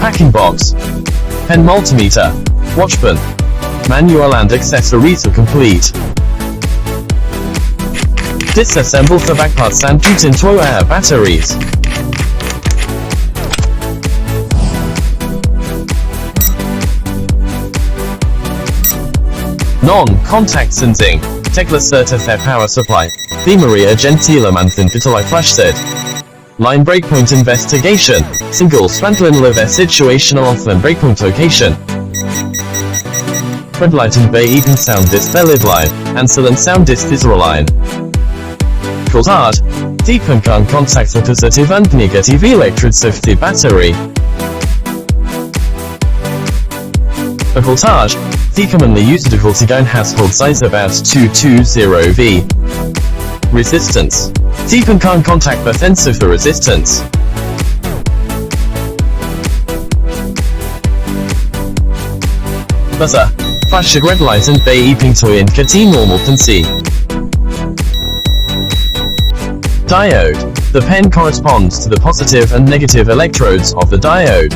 Packing box. Pen multimeter. Watchband. Manual and accessories are complete. Disassemble the back parts and put into air batteries. Non-contact sensing. Tekla certified power supply. Themeria gentila manthin vitali flash set. Line breakpoint investigation. Single Swantlin live situational offline breakpoint location. Red light and bay even sound disc valid line. Ansel and sound disc visual line. Voltage. Deep and contact with positive and negative electricity battery. A voltage. The commonly used difficulty gain household size about 220V. Resistance. Deep and contact offensive the resistance. Buzzer. Flash red light and bay ping toy and kt normal tensi. Diode. The pen corresponds to the positive and negative electrodes of the diode.